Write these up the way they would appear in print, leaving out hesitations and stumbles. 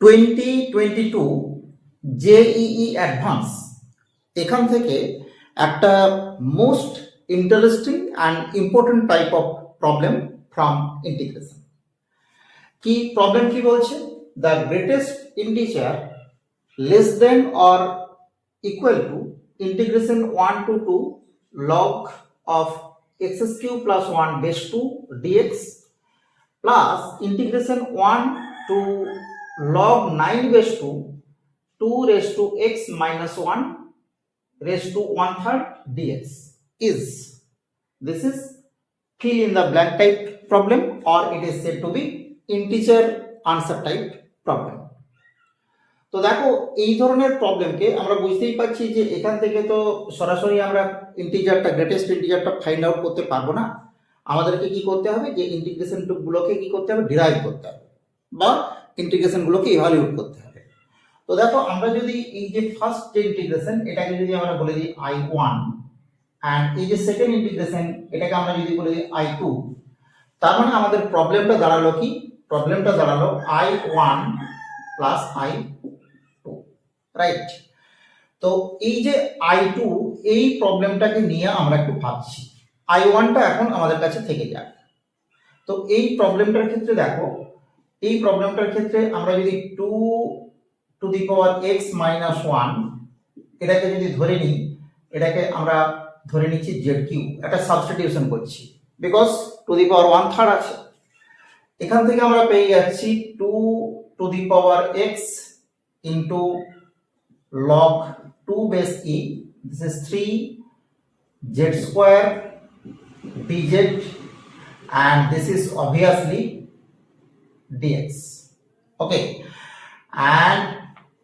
2022 JEE advance এখান থেকে একটা most interesting and important type of problem from integration. কি প্রবলেম কি বলছে? The greatest integer less than or equal to integration 1 to 2 log of x cube plus 1 base 2 dx plus integration 1 to log 9 base 2 2 raised to x minus 1 raised to 1/3 dx is, this is fill in the blank type problem or it is said to be integer answer type problem. তো দেখো এই ধরনের প্রবলেমকে আমরা বুঝতেই পারছি যে এখান থেকে তো সরাসরি আমরা ইন্টিজারটা গ্রেটেস্ট ইন্টিজারটা ফাইন্ড আউট করতে পারবো না। আমাদেরকে কি করতে হবে, যে ইন্টিগ্রেশন গুলোকে কি করতে হবে, ডিরাইভ করতে হবে বা ইন্টিগ্রেশন গুলোকে ইভালুয়েট করতে হবে। তো দেখো আমরা যদি এই যে ফার্স্ট যে ইন্টিগ্রেশন এটাকে যদি আমরা বলে দিই I1 এন্ড এই যে সেকেন্ড ইন্টিগ্রেশন এটাকে আমরা যদি বলে দিই I2, তার মানে আমাদের প্রবলেমটা দাঁড়ালো কি, প্রবলেমটা দাঁড়ালো I1 প্লাস I2, রাইট? তো এই যে I2 এই প্রবলেমটাকে নিয়ে আমরা একটু ভাবছি, I1টা এখন আমাদের কাছে থেকে যাক। তো এই প্রবলেমটার ক্ষেত্রে দেখো, এই প্রবলেমটার ক্ষেত্রে আমরা যদি 2 to the power x minus 1 এটাকে যদি ধরে নিই, এটাকে আমরা ধরে নিচ্ছি z কিউব, এটা সাবস্টিটিউশন করছি বিকজ টু দি পাওয়ার 1/3 আছে। এখান থেকে আমরা পেয়ে যাচ্ছি 2 to the power x into log 2 base e, this is 3 z square dz and this is obviously dx. Okay, and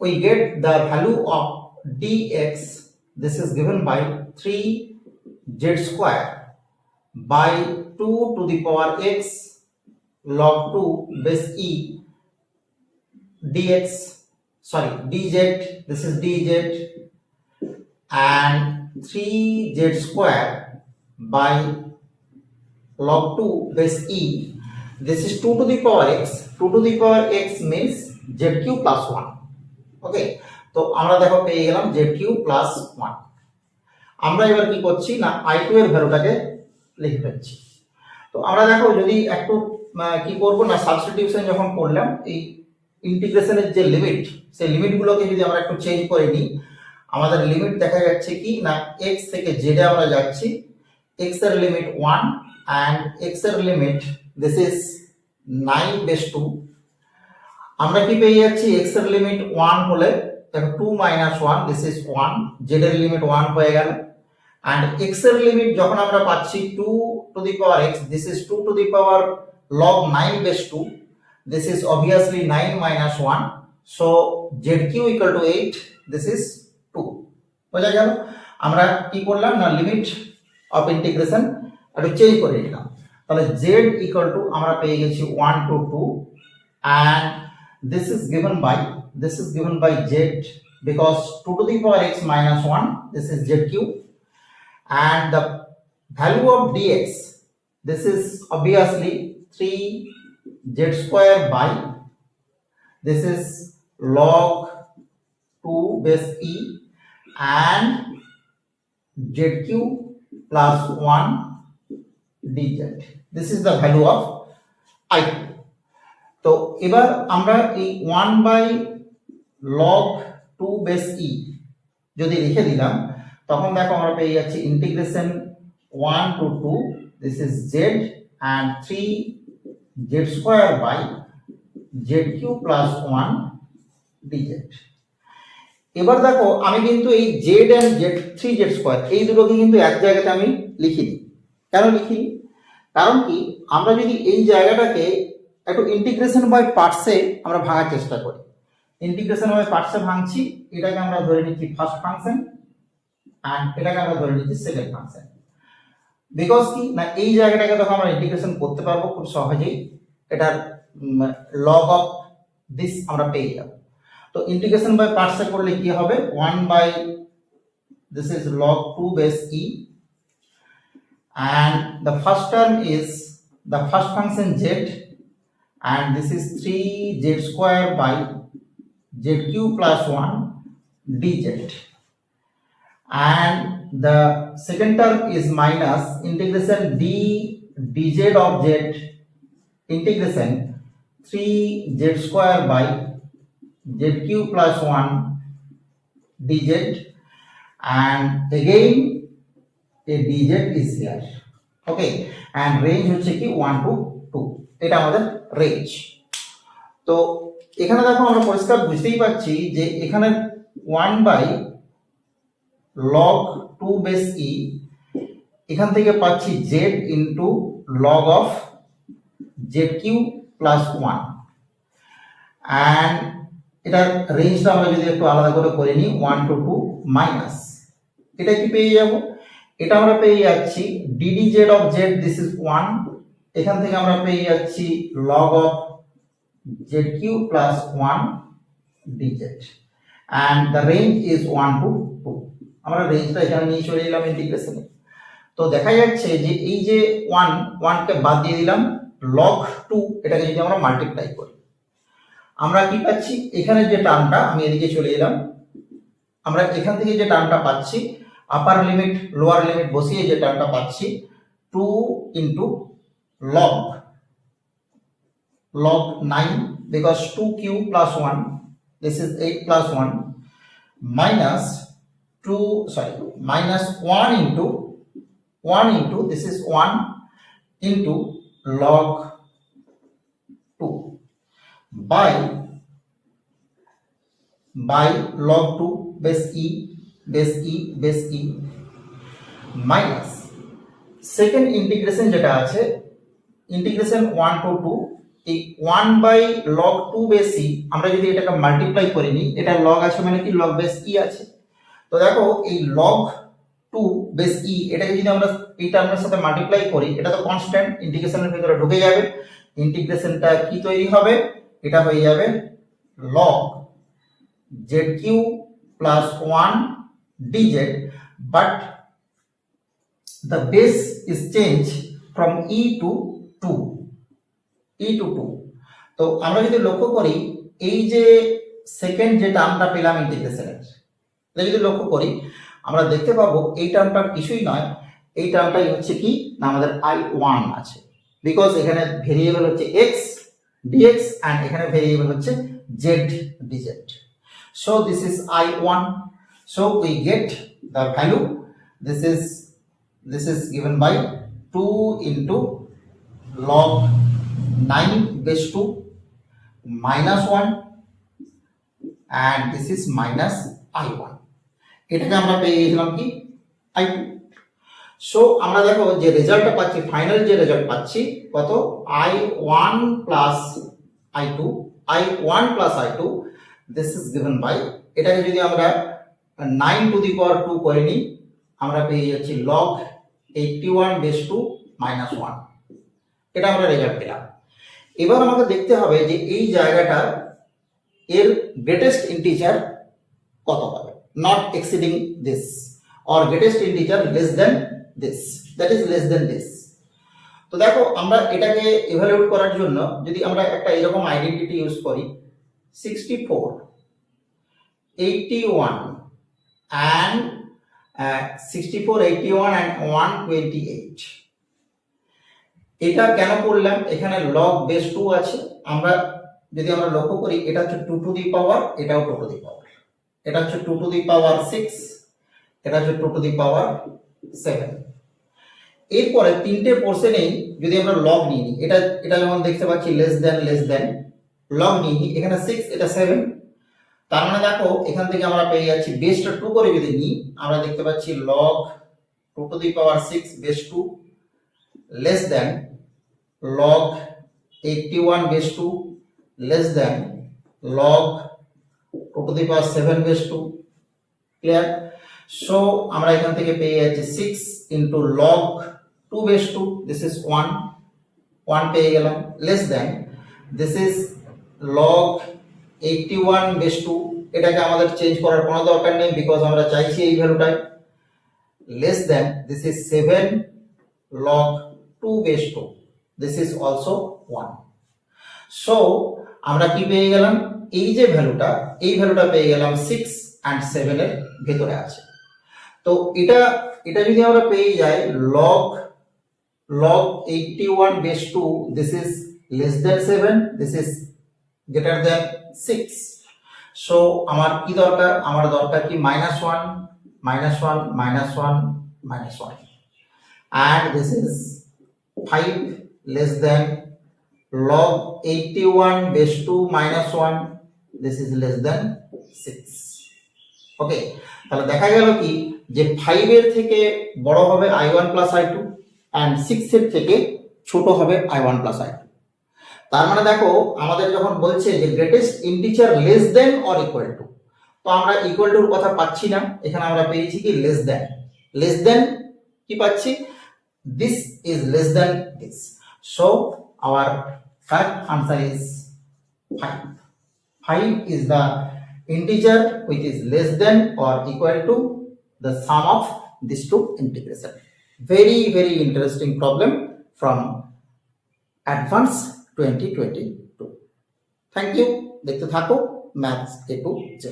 we get the value of dx, this is given by 3 z square by 2 to the power x log 2 base e dx, sorry dz, this is dz and 3z square by log 2 base e, this is 2 to the power x, 2 to the power x means z cube plus 1. ওকে, তো আমরা দেখো পেয়ে গেলাম z cube plus 1। আমরা এবার কি করছি না I2 এর ভ্যালুটাকে লিখে ফেলছি। তো আমরা দেখো যদি একটু কি করব না, সাবস্টিটিউশন যখন করলাম এই ইন্টিগ্রেশনের যে লিমিট, সেই লিমিটগুলোকে যদি আমরা একটু চেঞ্জ করে নিই, আমাদের লিমিট দেখা যাচ্ছে কি না x থেকে z এ আমরা যাচ্ছি, x এর লিমিট 1 and x এর লিমিট this is 9 base 2। আমরা কি পেয়ে যাচ্ছি, x এর লিমিট 1 হলে দেখো 2 minus 1 this is 1, z এর লিমিট 1 হয়ে গেল and x এর লিমিট যখন আমরা পাচ্ছি 2 to the power x, this is 2 to the power log 9 base 2, this is obviously 9 minus 1, so zq equal to 8, this is 2। বোঝা গেল? আমরা কি করলাম না লিমিট অফ ইন্টিগ্রেশন একটু চেঞ্জ করে নিলাম, তাহলে z equal to আমরা পেয়ে গেছি 1 to 2 and this is given by z because 2 to the power x minus 1, this is z cube and the value of dx, this is obviously 3 z square by this is log 2 base e and z cube plus 1 dz, this is the value of I2। তো এবার আমরা এই 1 by log 2 base e যদি লিখে দিলাম, তখন দেখো আমরা পেয়ে যাচ্ছি integration 1 to 2, this is z and 3 z square by z cube plus 1 dz। এবার দেখো আমি কিন্তু এই z and z 3z square এই দুটোকে কিন্তু এক জায়গাতে আমি লিখিনি। কেন লিখিনি? কারণ কি, আমরা যদি এই জায়গাটাকে একটু ইন্টিগ্রেশন বাই পার্টসে আমরা ভাঙার চেষ্টা করি, ইন্টিগ্রেশন বাই পার্টসে ভাঙছি, এটাকে আমরা ধরে নিচ্ছি ফার্স্ট ফাংশন এন্ড এটাকে আমরা ধরে নিচ্ছি সেকেন্ড ফাংশন, বিকজ কি না এই জায়গাটাকে তখন আমরা ইন্টিগ্রেশন করতে পারবো খুব সহজেই, এটার লগ অফ দিস আমরা পেয়ে যাব। তো ইন্টিগ্রেশন বাই পার্টসে করলে কি হবে, 1 by this is log 2 base e and the first term is the first function z and this is 3z square by zq plus 1 dz, and the second term is minus integration dz of z integration 3z square by zq plus 1 dz, and again a dz is here. Okay, and range হচ্ছে কি 1 to 2, এটা আমাদের range. তো এখানে দেখো আমরা পরিষ্কার বুঝতেই পাচ্ছি যে এখানে 1 বাই log 2 বেস e, এখান থেকে পাচ্ছি z into log of zq plus 1, and এটার রেঞ্জটা আমরা যদি একটু আলাদা করে নিই 1 to 2 মাইনাস, এটা কি পেয়ে যাব, এটা আমরা পেয়ে যাচ্ছি ddz of z, this is 1, এখান থেকে আমরা পেয়ে যাচ্ছি log of zq plus 1 dz, and the range is 1 to 2. আমরা রেঞ্জটা এখানে নিয়ে চলে এলাম ইন্টিগ্রেশনে। তো দেখা যাচ্ছে যে এই যে 1 কে বাদ দিয়ে দিলাম, log 2 এটাকে যদি আমরা মাল্টিপ্লাই করি আমরা কি পাচ্ছি, এখানে যে টার্মটা, আমি এদিকে চলে এলাম, আমরা এখান থেকে যে টার্মটা পাচ্ছি আপার লিমিট লোয়ার লিমিট বসিয়ে যে টার্মটা পাচ্ছি 2 into log 9, because 2q plus 1, this is 8 plus 1, minus 1 into this is 1 into log 2 by log 2 base e minus second integration যেটা আছে ইন্টিগ্রেশন 1 to 2, এই 1 বাই log 2 বেস e আমরা যদি এটাকে মাল্টিপ্লাই করে নিই, এটা log আছে মানে কি log বেস e আছে। তো দেখো এই log 2 বেস e এটাকে যদি আমরা এই টার্মের সাথে মাল্টিপ্লাই করি, এটা তো কনস্ট্যান্ট ইন্টিগ্রেশনের ভিতরে ঢুকে যাবে, ইন্টিগ্রেশনটা কি তৈরি হবে, এটা হয়ে যাবে log zq plus 1 dz, but the base is changed from e to 2, তো আমরা যদি লক্ষ্য করি এই যে সেকেন্ড যে টার্মটা পেলাম ইন্টিগ্রেশনের, এটা যদি লক্ষ্য করি আমরা দেখতে পাবো এই টার্মটা কিছুই নয়, এই টার্মটাই হচ্ছে কি না আমাদের i1 আছে, বিকজ এখানে ভেরিয়েবল হচ্ছে x dx and এখানে ভেরিয়েবল হচ্ছে z dz, so this is i1, so we get the value, this is given by 2 into log 9 base 2 minus 1, and this is minus i1, এটাকে আমরা পেয়ে গেলাম কি i2। সো আমরা দেখো যে রেজাল্টটা পাচ্ছি, ফাইনাল যে রেজাল্ট পাচ্ছি কত, i1 plus i2, this is given by, এটাকে যদি আমরা 9 to the power 2 করে নিই আমরা পেয়ে যাচ্ছি log 81 base 2 minus 1, এটা আমরা রেজাল্ট পেলাম। এবার আমাকে দেখতে হবে যে এই জায়গাটা এর গ্রেটেস্ট ইন্টিজার কত হবে, not exceeding this or greatest integer less than this, that is less than this। তো দেখো আমরা এটাকে ইভালুয়েট করার জন্য যদি আমরা একটা এরকম আইডেন্টিটি ইউজ করি 64, 81 and 64, 81 and 128, এটা কেন করলাম, এখানে log base 2 আছে, আমরা যদি আমরা লক্ষ্য করি এটা হচ্ছে 2 to the power, এটাও 2 to the power, এটা হচ্ছে 2 to the power 6, এটা হচ্ছে 2 to the power 7। এরপরে তিনটে পোরশনেই যদি আমরা লগ নিই, এটা যেমন দেখতে পাচ্ছি লেস দেন লগ নিই, এখানে 6 এটা 7, তার মানে দেখো এখান থেকে আমরা পেয়ে যাচ্ছি বেসটা 2 করে যদি নিই আমরা দেখতে পাচ্ছি log 2 to the power 6 base 2 less than log 81 base 2 less than log 2 to the power 7 base 2, clear? So আমরা এখান থেকে পেয়ে যাচ্ছি 6 into log 2 base 2, this is 1 পেয়ে গেলাম, less than this is log 81 base 2, এটাকে আমাদের চেঞ্জ করার কোনো দরকার নেই বিকজ আমরা চাইছি এই ভ্যালুটাই, less than this is 7 log 2 base 2, this is also 1। So আমরা কি পেয়ে গেলাম, এই যে ভ্যালুটা, এই ভ্যালুটা পেয়ে গেলাম 6 and 7 এর ভেতরে আছে। তো এটা এটা যদি আমরা পেয়ে যাই log 81 base 2, this is less than 7, this is greater than 6. So আমার কি দরকার, আমার দরকার কি -1 -1 -1 -1, and this is 5 less than log 81 base 2 -1, this is less than 6. ওকে, তাহলে দেখা গেল কি যে 5 এর থেকে বড় হবে i1 plus i2 and 6 এর থেকে ছোট হবে i1 plus i2। তার মানে দেখো আমাদের যখন বলছে যে greatest integer less than or equal to, তো আমরা ইকুয়াল টুর কথা পাচ্ছি না, এখানে আমরা পেয়েছি কি লেস দেন কি পাচ্ছি, this is less than this, so our correct answer is 5. 5 is the integer which is less than or equal to the sum of these two integration. Very very interesting problem from Advanced 2022. Thank you, দেখতে থাকো maths A to Z।